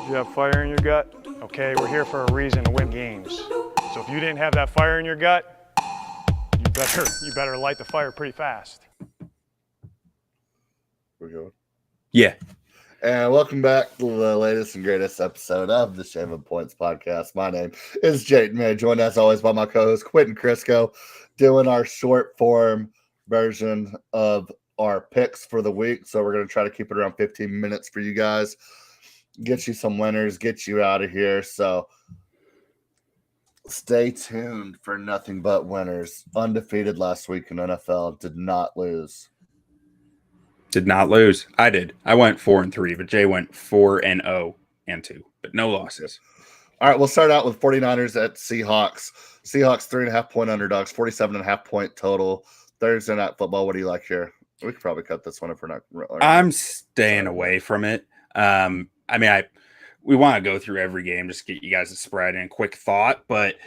You have fire in your gut? Okay, we're here for a reason to win games. So if you didn't have that fire in your gut, you better light the fire pretty fast. We're going. Yeah. And welcome back to the latest and greatest episode of the Shave of Points podcast. My name is Jayden May, joined as always by my co-host Quentin Crisco, doing our short form version of our picks for the week. So we're going to try to keep it around 15 minutes for you guys, get you some winners, get you out of here. So stay tuned for nothing but winners. Undefeated last week in NFL, did not lose. Did not lose. I did. I went 4-3, but Jay went 4-0 and 2, but no losses. All right, we'll start out with 49ers at Seahawks. Seahawks 3.5-point underdogs, 47.5-point total. Thursday Night Football. What do you like here? We could probably cut this one if we're not. I'm staying away from it. We want to go through every game, just get you guys a spread and a quick thought, but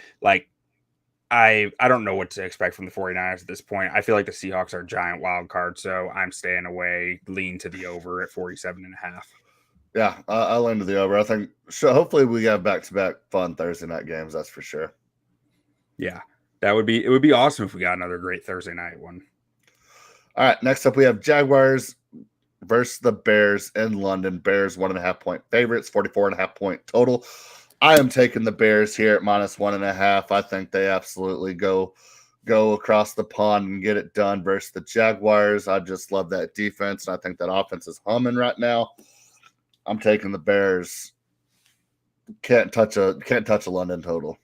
I don't know what to expect from the 49ers at this point. I feel like the Seahawks are a giant wild card, so I'm staying away, lean to the over at 47.5. Yeah, I'll lean to the over. I think hopefully we have back-to-back fun Thursday night games, that's for sure. Yeah, it would be awesome if we got another great Thursday night one. All right, next up we have Jaguars versus the Bears in London. Bears 1.5-point favorites, 44.5-point total. I am taking the Bears here at -1.5. I think they absolutely go across the pond and get it done versus the Jaguars. I just love that defense, and I think that offense is humming right now. I'm taking the Bears. Can't touch a London total.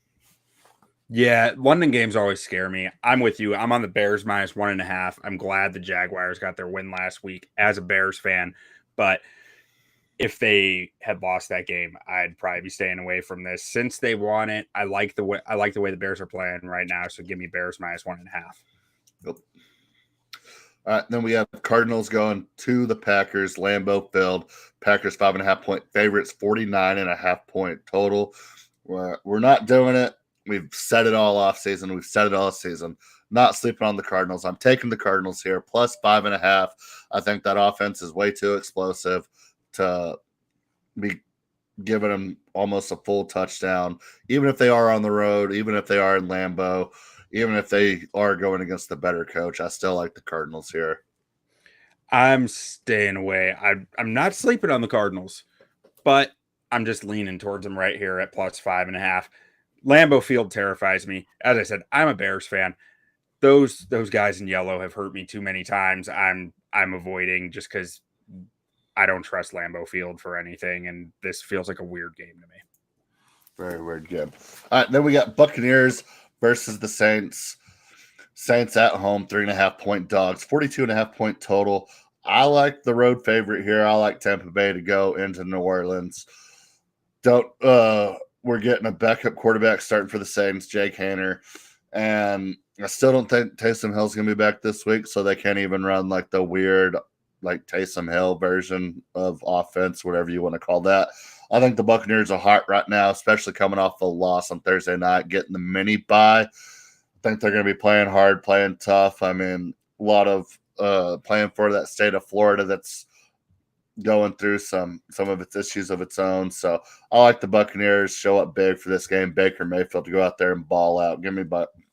Yeah, London games always scare me. I'm with you. I'm on the Bears -1.5. I'm glad the Jaguars got their win last week as a Bears fan, but if they had lost that game, I'd probably be staying away from this. Since they won it, I like the way the Bears are playing right now. So give me Bears -1.5. Yep. All right, then we have Cardinals going to the Packers, Lambeau Field. Packers 5.5-point favorites, 49.5-point total. We're not doing it. We've said it all off season. We've said it all season. Not sleeping on the Cardinals. I'm taking the Cardinals here, +5.5. I think that offense is way too explosive to be giving them almost a full touchdown, even if they are on the road, even if they are in Lambeau, even if they are going against the better coach. I still like the Cardinals here. I'm staying away. I'm not sleeping on the Cardinals, but I'm just leaning towards them right here at +5.5. Lambeau Field terrifies me. As I said, I'm a Bears fan. Those guys in yellow have hurt me too many times. I'm avoiding just because I don't trust Lambeau Field for anything, and this feels like a weird game to me. Very weird game. All right, then we got Buccaneers versus the Saints. Saints at home, 3.5-point dogs, 42.5-point total. I like the road favorite here. I like Tampa Bay to go into New Orleans. We're getting a backup quarterback starting for the Saints, Jake Haener, and I still don't think Taysom Hill's going to be back this week, so they can't even run like the weird Taysom Hill version of offense, whatever you want to call that. I think the Buccaneers are hot right now, especially coming off a loss on Thursday night, getting the mini bye. I think they're going to be playing hard, playing tough. I mean, a lot of playing for that state of Florida that's going through some of its issues of its own. So I like the Buccaneers, show up big for this game. Baker Mayfield to go out there and ball out. Give me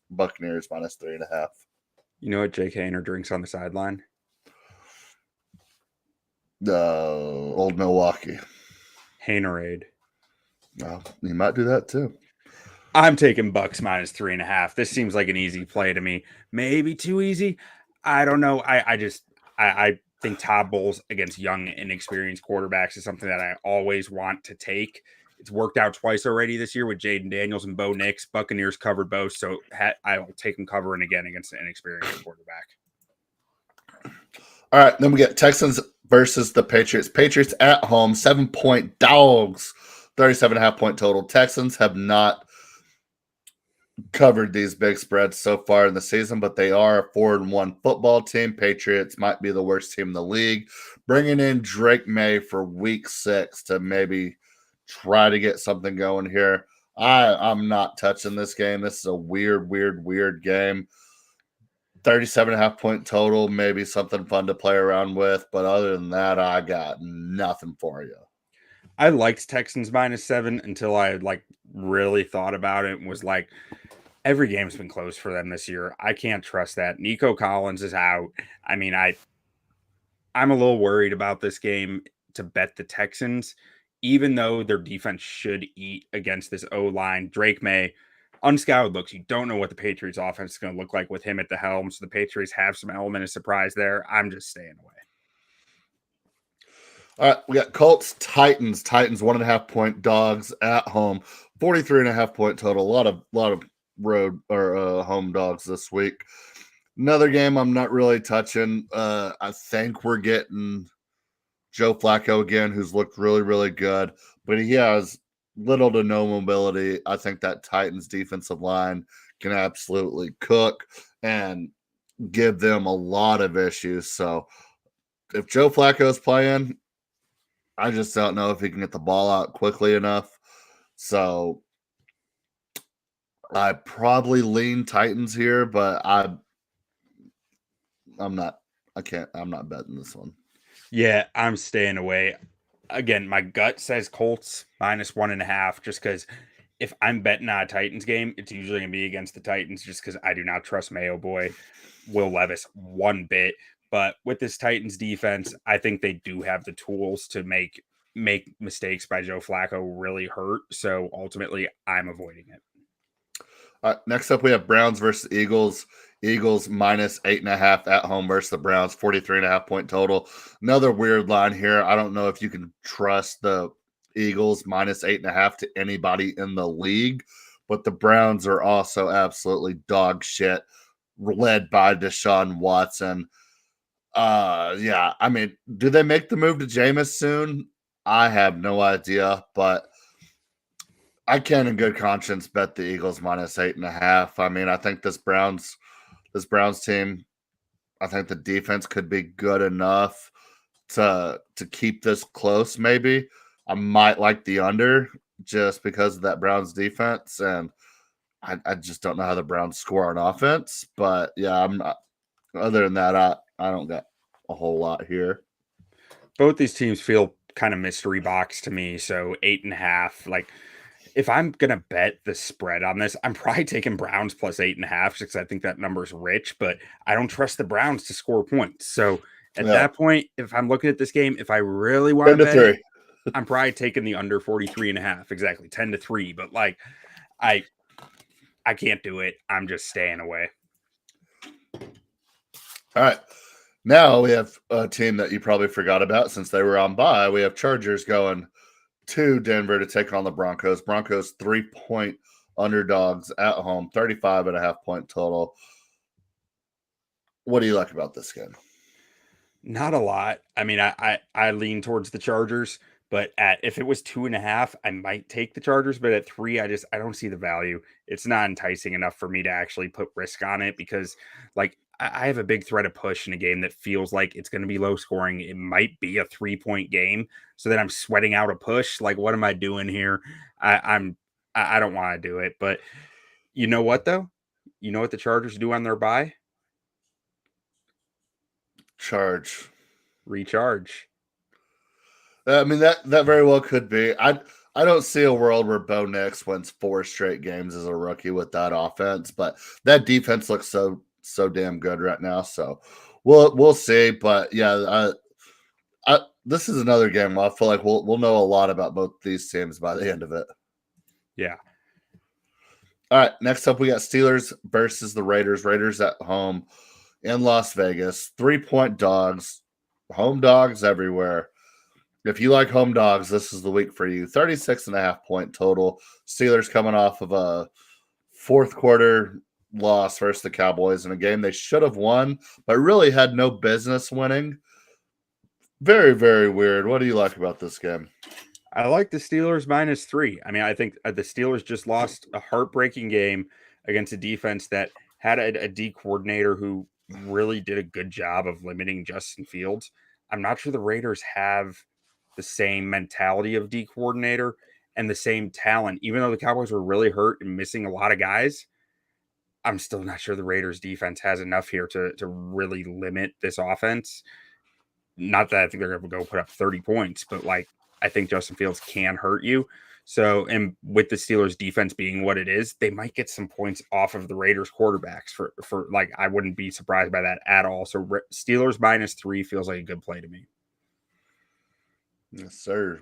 Buccaneers -3.5. You know what Jake Haener drinks on the sideline? Old Milwaukee. Haenerade. Well, you might do that too. I'm taking Bucks -3.5. This seems like an easy play to me. Maybe too easy. I don't know. I think Todd Bowles against young, inexperienced quarterbacks is something that I always want to take. It's worked out twice already this year with Jaden Daniels and Bo Nix. Buccaneers covered both, so I will take them covering again against an inexperienced quarterback. All right, then we get Texans versus the Patriots. Patriots at home, 7-point dogs, 37.5-point total. Texans have not covered these big spreads so far in the season, but they are a 4-1 football team. Patriots might be the worst team in the league. Bringing in Drake May for week 6 to maybe try to get something going here. I'm not touching this game. This is a weird game. 37.5-point total, maybe something fun to play around with. But other than that, I got nothing for you. I liked Texans -7 until I like really thought about it and was like, every game's been close for them this year. I can't trust that. Nico Collins is out. I mean, I'm a little worried about this game to bet the Texans, even though their defense should eat against this O line. Drake May, unscouted looks. You don't know what the Patriots offense is going to look like with him at the helm. So the Patriots have some element of surprise there. I'm just staying away. All right, we got Colts, Titans. Titans 1.5-point dogs at home. 43.5-point total. A lot of road or home dogs this week. Another game I'm not really touching. I think we're getting Joe Flacco again, who's looked really, really good, but he has little to no mobility. I think that Titans defensive line can absolutely cook and give them a lot of issues. So if Joe Flacco is playing, I just don't know if he can get the ball out quickly enough. So I probably lean Titans here, but I'm not betting this one. Yeah, I'm staying away. Again, my gut says Colts -1.5, just because if I'm betting on a Titans game, it's usually going to be against the Titans just because I do not trust Mayo Boy, Will Levis one bit. But with this Titans defense, I think they do have the tools to make mistakes by Joe Flacco really hurt. So ultimately, I'm avoiding it. Next up, we have Browns versus Eagles. Eagles -8.5 at home versus the Browns, 43.5-point total. Another weird line here. I don't know if you can trust the Eagles -8.5 to anybody in the league, but the Browns are also absolutely dog shit, led by Deshaun Watson. Yeah, I mean, do they make the move to Jameis soon? I have no idea, but I can in good conscience bet the Eagles -8.5. I mean, I think this Browns team, I think the defense could be good enough to keep this close. Maybe I might like the under just because of that Browns defense, and I just don't know how the Browns score on offense. But yeah, I'm not. Other than that, I don't got a whole lot here. Both these teams feel kind of mystery box to me. So 8.5, like if I'm gonna bet the spread on this, I'm probably taking Browns +8.5 because I think that number's rich, but I don't trust the Browns to score points. So at Yeah, that point, if I'm looking at this game, if I really want 10 to to bet it, 3. I'm probably taking the under 43.5. Exactly, 10-3. But like I can't do it. I'm just staying away. All right. Now we have a team that you probably forgot about since they were on bye. We have Chargers going to Denver to take on the Broncos. Broncos 3-point underdogs at home, 35.5-point total. What do you like about this game? Not a lot. I mean, I lean towards the Chargers, but if it was 2.5, I might take the Chargers. But at 3, I don't see the value. It's not enticing enough for me to actually put risk on it because, like, I have a big threat of push in a game that feels like it's going to be low scoring. It might be a 3-point game, so then I'm sweating out a push. Like, what am I doing here? I don't want to do it. But you know what though? You know what the Chargers do on their bye? Charge. Recharge. I mean that very well could be. I don't see a world where Bo Nix wins 4 straight games as a rookie with that offense, but that defense looks so damn good right now. So we'll see. But yeah, this is another game where I feel like we'll know a lot about both these teams by the end of it. Yeah. All right, next up we got Steelers versus the Raiders. Raiders at home in Las Vegas. 3-point dogs, home dogs everywhere. If you like home dogs, this is the week for you. 36.5-point total. Steelers coming off of a fourth quarter loss versus the Cowboys in a game they should have won, but really had no business winning. Very, very weird. What do you like about this game? I like the Steelers -3. I mean, I think the Steelers just lost a heartbreaking game against a defense that had a D coordinator who really did a good job of limiting Justin Fields. I'm not sure the Raiders have the same mentality of D coordinator and the same talent. Even though the Cowboys were really hurt and missing a lot of guys, I'm still not sure the Raiders defense has enough here to really limit this offense. Not that I think they're going to go put up 30 points, but like I think Justin Fields can hurt you. So, and with the Steelers defense being what it is, they might get some points off of the Raiders quarterbacks for like, I wouldn't be surprised by that at all. So Steelers -3 feels like a good play to me. Yes, sir.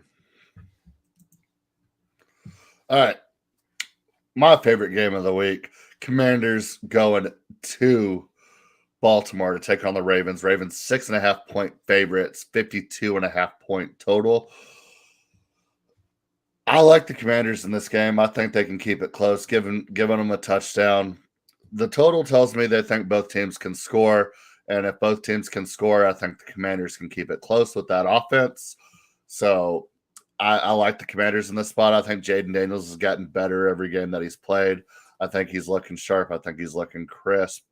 All right. My favorite game of the week, Commanders going to Baltimore to take on the Ravens. Ravens 6.5-point favorites, 52.5-point total. I like the Commanders in this game. I think they can keep it close, giving them a touchdown. The total tells me they think both teams can score, and if both teams can score, I think the Commanders can keep it close with that offense. So I like the Commanders in this spot. I think Jaden Daniels has gotten better every game that he's played. I think he's looking sharp. I think he's looking crisp.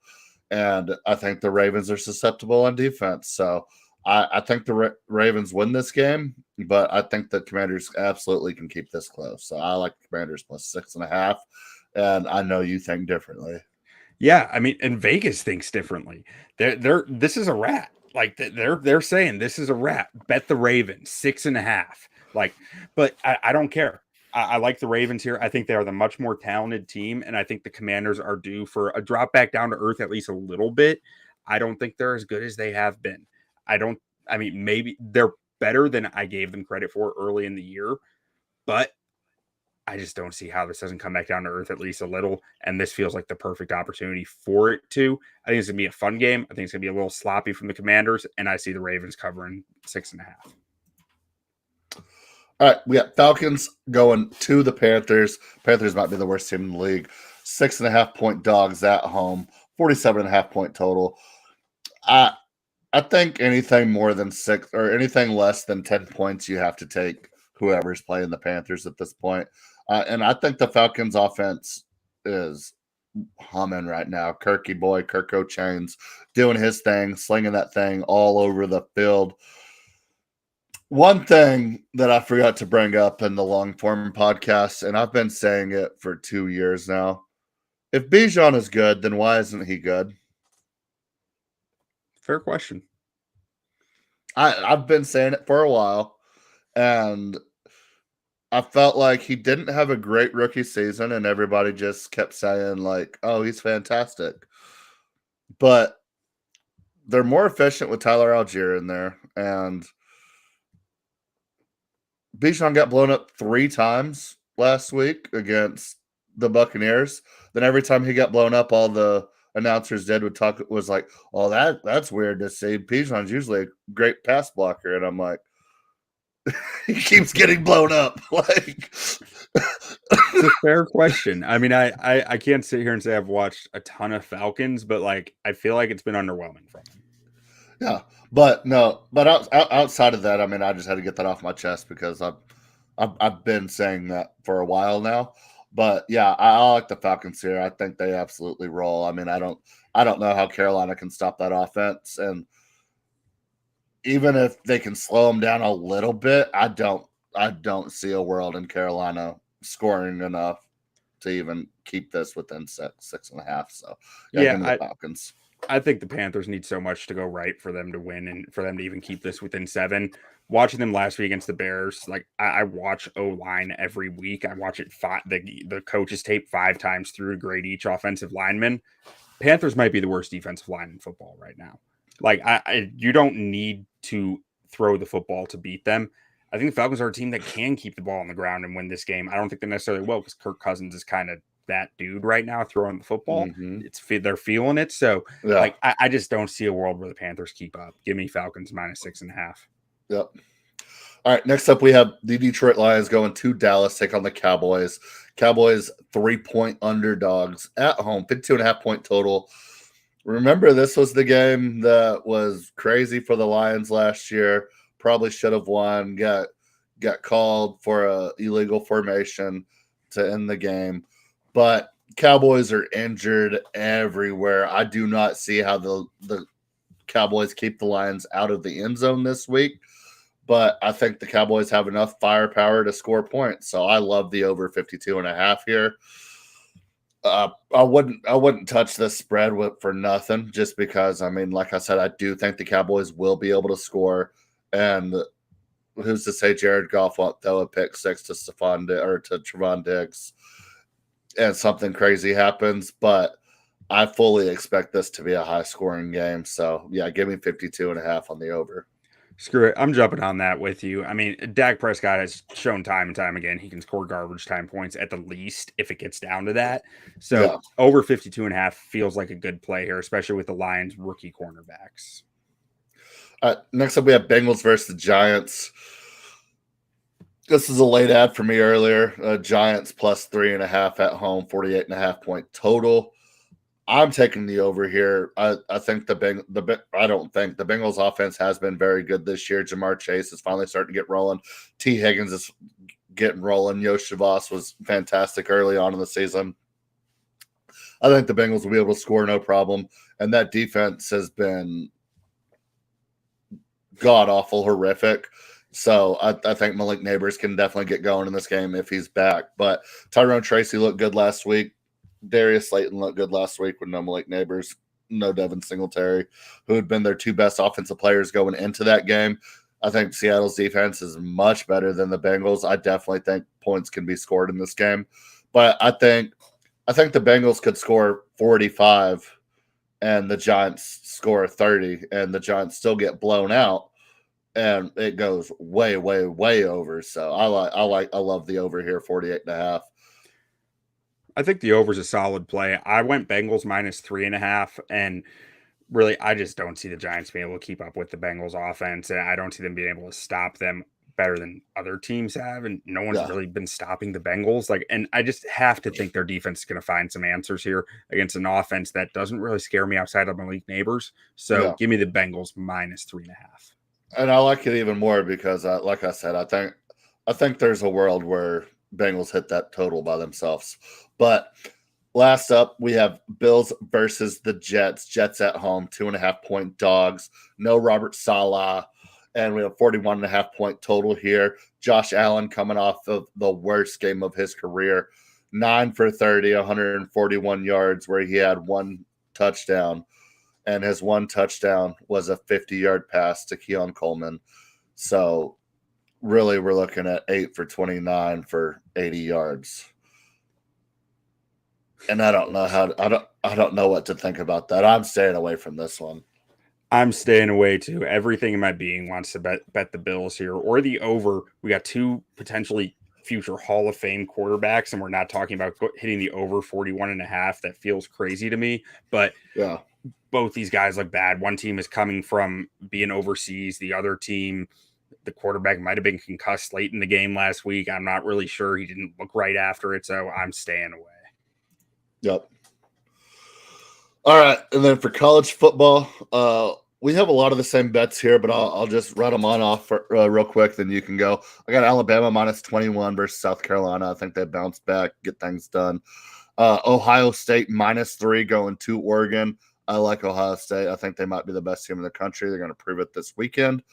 And I think the Ravens are susceptible on defense. So I think the Ravens win this game, but I think the Commanders absolutely can keep this close. So I like the Commanders +6.5, and I know you think differently. Yeah, I mean, and Vegas thinks differently. This is a wrap. Like they're saying this is a wrap. Bet the Ravens 6.5. Like, but I don't care. I like the Ravens here. I think they are the much more talented team, and I think the Commanders are due for a drop back down to earth at least a little bit. I don't think they're as good as they have been. I mean, maybe they're better than I gave them credit for early in the year, but I just don't see how this doesn't come back down to earth at least a little. And this feels like the perfect opportunity for it to. I think it's going to be a fun game. I think it's going to be a little sloppy from the Commanders, and I see the Ravens covering 6.5. All right, we got Falcons going to the Panthers. Panthers might be the worst team in the league. 6.5-point dogs at home, 47.5-point total. I think anything more than 6 or anything less than 10 points, you have to take whoever's playing the Panthers at this point. And I think the Falcons offense is humming right now. Kirky boy, Kirko Chains doing his thing, slinging that thing all over the field. One thing that I forgot to bring up in the long form podcast, and I've been saying it for 2 years now. If Bijan is good, then why isn't he good? Fair question. I've been saying it for a while, and I felt like he didn't have a great rookie season, and everybody just kept saying, like, oh, he's fantastic. But they're more efficient with Tyler Algier in there, and Bijan got blown up 3 times last week against the Buccaneers. Then every time he got blown up, all the announcers was like, "Oh, that's weird to see. Bijan's usually a great pass blocker," and I'm like, he keeps getting blown up. Like, it's a fair question. I mean, I can't sit here and say I've watched a ton of Falcons, but like I feel like it's been underwhelming from him. Yeah, but outside of that, I mean, I just had to get that off my chest because I've been saying that for a while now. But yeah, I like the Falcons here. I think they absolutely roll. I mean, I don't know how Carolina can stop that offense, and even if they can slow them down a little bit, I don't see a world in Carolina scoring enough to even keep this within 6.5. So yeah, give me the Falcons. I think the Panthers need so much to go right for them to win and for them to even keep this within 7. Watching them last week against the Bears, like I watch O-line every week. I watch it the coaches tape 5 times through to grade each offensive lineman. Panthers might be the worst defensive line in football right now. Like you don't need to throw the football to beat them. I think the Falcons are a team that can keep the ball on the ground and win this game. I don't think they necessarily will because Kirk Cousins is kind of that dude right now throwing the football. Mm-hmm. They're feeling it. So yeah. Like I just don't see a world where the Panthers keep up. Give me Falcons -6.5. Yep. All right. Next up, we have the Detroit Lions going to Dallas, take on the Cowboys. Cowboys 3-point underdogs at home, 52.5-point total. Remember, this was the game that was crazy for the Lions last year. Probably should have won. Got called for a illegal formation to end the game. But Cowboys are injured everywhere. I do not see how the Cowboys keep the Lions out of the end zone this week. But I think the Cowboys have enough firepower to score points. So I love the over 52.5 here. I wouldn't touch this spread for nothing just because, I mean, like I said, I do think the Cowboys will be able to score. And who's to say Jared Goff won't throw a pick six to Trevon Diggs and something crazy happens, but I fully expect this to be a high-scoring game. So, yeah, give me 52.5 on the over. Screw it. I'm jumping on that with you. I mean, Dak Prescott has shown time and time again he can score garbage time points at the least if it gets down to that. So over 52.5 feels like a good play here, especially with the Lions rookie cornerbacks. Next up, we have Bengals versus the Giants. This is a late ad for me earlier. Giants plus 3.5 at home, 48.5 point total. I'm taking the over here. I think the Bengals offense has been very good this year. Jamar Chase is finally starting to get rolling. T. Higgins is getting rolling. Yosh Shavas was fantastic early on in the season. I think the Bengals will be able to score no problem. And that defense has been god-awful, horrific. So I think Malik Neighbors can definitely get going in this game if he's back. But Tyrone Tracy looked good last week. Darius Slayton looked good last week with no Malik Neighbors, no Devin Singletary, who had been their two best offensive players going into that game. I think Seattle's defense is much better than the Bengals. I definitely think points can be scored in this game. But I think the Bengals could score 45 and the Giants score 30 and the Giants still get blown out and it goes way, way, way over. So I love the over here, 48.5. I think the over is a solid play. I went Bengals minus 3.5, and really, I just don't see the Giants being able to keep up with the Bengals offense, and I don't see them being able to stop them better than other teams have, and no one's really been stopping the Bengals. And I just have to think their defense is going to find some answers here against an offense that doesn't really scare me outside of Malik Neighbors. So give me the Bengals minus 3.5. And I like it even more because, like I said, I think there's a world where Bengals hit that total by themselves. But last up, we have Bills versus the Jets. Jets at home, 2.5 point dogs. No Robert Saleh. And we have 41.5 point total here. Josh Allen coming off of the worst game of his career. 9 for 30, 141 yards, where he had one touchdown. And his one touchdown was a 50-yard pass to Keon Coleman. So really, we're looking at 8 for 29 for 80 yards. And I don't know what to think about that. I'm staying away from this one. I'm staying away too. Everything in my being wants to bet the Bills here or the over. We got two potentially future Hall of Fame quarterbacks, and we're not talking about hitting the over 41.5. That feels crazy to me. But yeah, both these guys look bad. One team is coming from being overseas. The other team, the quarterback might have been concussed late in the game last week. I'm not really sure. He didn't look right after it, so I'm staying away. Yep. All right, and then for college football, we have a lot of the same bets here, but I'll just run them on off real quick, then you can go. I got Alabama minus 21 versus South Carolina. I think they bounce back, get things done. Ohio State minus 3 going to Oregon. I like Ohio State. I think they might be the best team in the country. They're going to prove it this weekend.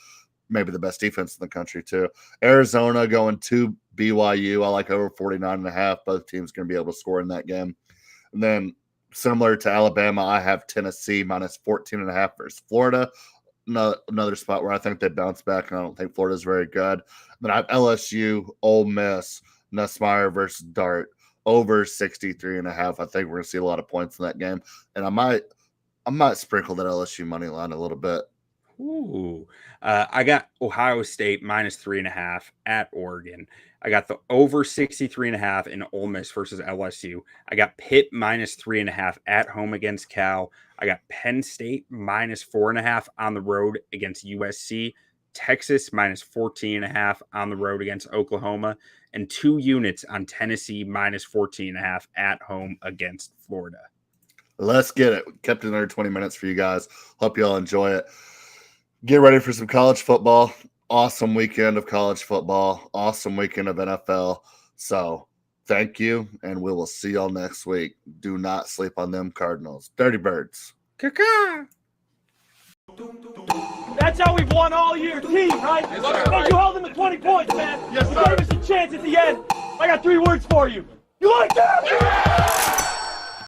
Maybe the best defense in the country, too. Arizona going to BYU. I like over 49.5. Both teams going to be able to score in that game. And then similar to Alabama, I have Tennessee minus 14.5 versus Florida. Another spot where I think they bounce back, and I don't think Florida's very good. Then I have LSU, Ole Miss, Nussmeier versus Dart, over 63.5. I think we're going to see a lot of points in that game. And I might sprinkle that LSU money line a little bit. Ooh. I got Ohio State minus 3.5 at Oregon. I got the over 63.5 in Ole Miss versus LSU. I got Pitt minus 3.5 at home against Cal. I got Penn State minus 4.5 on the road against USC. Texas minus 14.5 on the road against Oklahoma. And 2 units on Tennessee minus 14.5 at home against Florida. Let's get it. Kept it under 20 minutes for you guys. Hope you all enjoy it. Get ready for some college football. Awesome weekend of college football. Awesome weekend of NFL. So thank you, and we will see y'all next week. Do not sleep on them Cardinals. Dirty Birds. Caca. That's how we've won all year, team, right? Yes, you held them to 20 points, man. Yes, you gave us a chance at the end. I got 3 words for you. You like that? Yeah!